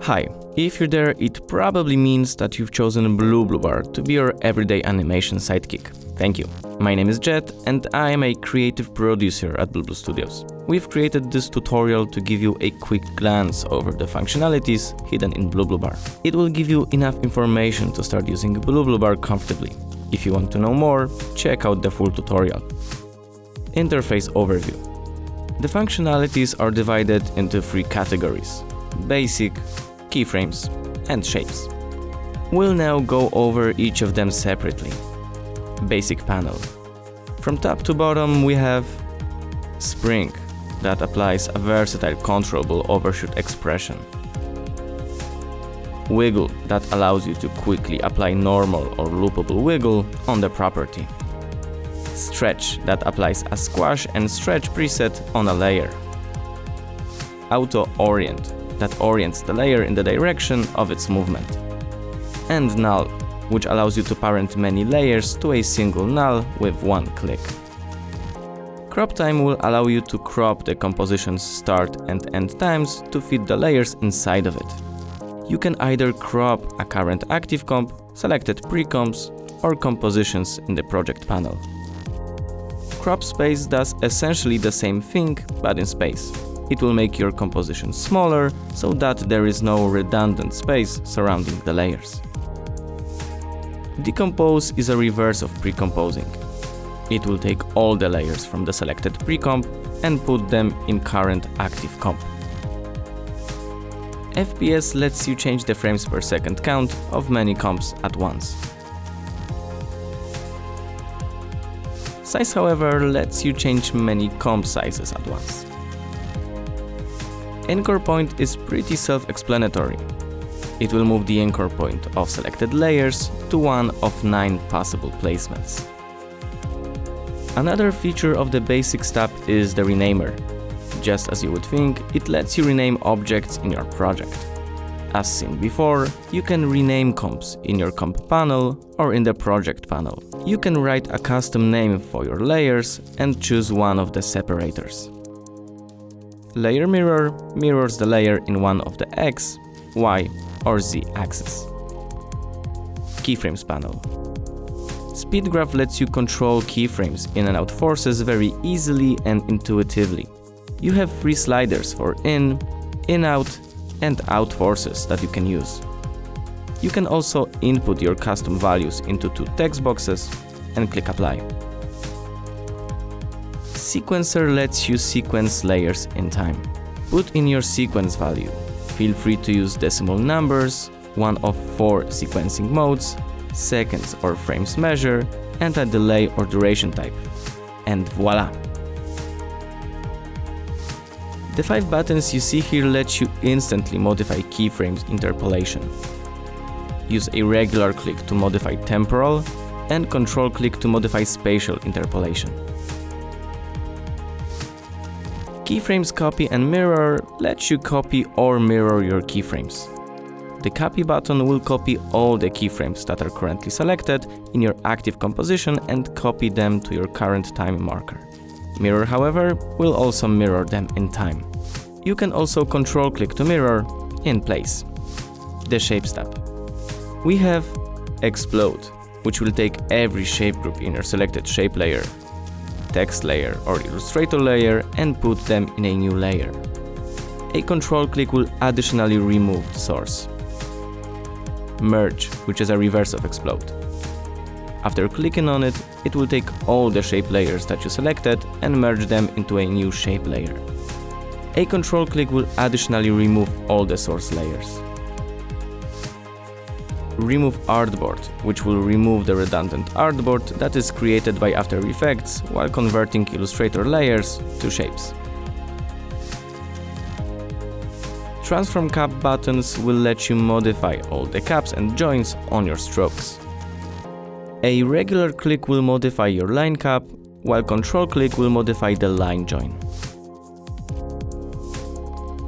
Hi, if you're there, it probably means that you've chosen BluBluBar to be your everyday animation sidekick. Thank you. My name is Jet and I am a creative producer at BluBlu Studios. We've created this tutorial to give you a quick glance over the functionalities hidden in BluBluBar. It will give you enough information to start using BluBluBar comfortably. If you want to know more, check out the full tutorial. Interface overview. The functionalities are divided into three categories: basic, keyframes, and shapes. We'll now go over each of them separately. Basic panel. From top to bottom we have spring, that applies a versatile controllable overshoot expression. Wiggle, that allows you to quickly apply normal or loopable wiggle on the property. Stretch, that applies a squash and stretch preset on a layer. Auto orient, that orients the layer in the direction of its movement. And null, which allows you to parent many layers to a single null with one click. Crop time will allow you to crop the composition's start and end times to fit the layers inside of it. You can either crop a current active comp, selected pre-comps, or compositions in the project panel. Crop space does essentially the same thing, but in space. It will make your composition smaller so that there is no redundant space surrounding the layers. Decompose is a reverse of pre-composing. It will take all the layers from the selected pre-comp and put them in current active comp. FPS lets you change the frames per second count of many comps at once. Size, however, lets you change many comp sizes at once. Anchor point is pretty self-explanatory. It will move the anchor point of selected layers to one of 9 possible placements. Another feature of the basic step is the renamer. Just as you would think, it lets you rename objects in your project. As seen before, you can rename comps in your comp panel or in the project panel. You can write a custom name for your layers and choose one of the separators. Layer mirror mirrors the layer in one of the X, Y, or Z axis. Keyframes panel. Speed graph lets you control keyframes in and out forces very easily and intuitively. You have 3 sliders for in, out, and out forces that you can use. You can also input your custom values into 2 text boxes and click apply. Sequencer lets you sequence layers in time. Put in your sequence value. Feel free to use decimal numbers, one of 4 sequencing modes, seconds or frames measure, and a delay or duration type. And voila! The 5 buttons you see here let you instantly modify keyframes interpolation. Use a regular click to modify temporal and control click to modify spatial interpolation. Keyframes copy and mirror lets you copy or mirror your keyframes. The copy button will copy all the keyframes that are currently selected in your active composition and copy them to your current time marker. Mirror, however, will also mirror them in time. You can also control click to mirror in place. The shape step. We have explode, which will take every shape group in your selected shape layer, text layer or illustrator layer and put them in a new layer. A control click will additionally remove the source. Merge, which is a reverse of explode. After clicking on it, it will take all the shape layers that you selected and merge them into a new shape layer. A control click will additionally remove all the source layers. Remove artboard, which will remove the redundant artboard that is created by After Effects while converting Illustrator layers to shapes. Transform cap buttons will let you modify all the caps and joints on your strokes. A regular click will modify your line cap, while control click will modify the line join.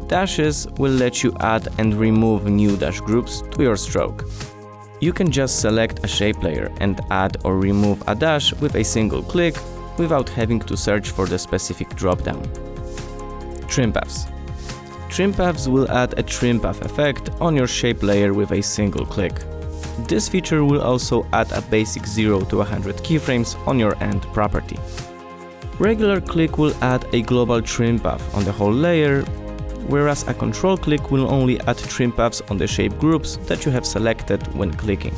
Dashes will let you add and remove new dash groups to your stroke. You can just select a shape layer and add or remove a dash with a single click without having to search for the specific dropdown. Trim paths. Trim paths will add a trim path effect on your shape layer with a single click. This feature will also add a basic 0 to 100 keyframes on your end property. Regular click will add a global trim path on the whole layer, whereas a control click will only add trim paths on the shape groups that you have selected when clicking.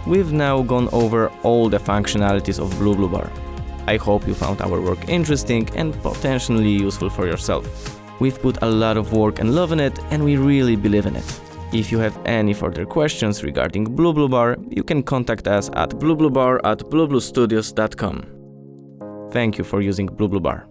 We've now gone over all the functionalities of BluBluBar. I hope you found our work interesting and potentially useful for yourself. We've put a lot of work and love in it, and we really believe in it. If you have any further questions regarding BluBluBar, you can contact us at BluBluBar@BluBluStudios.com. Thank you for using BluBluBar.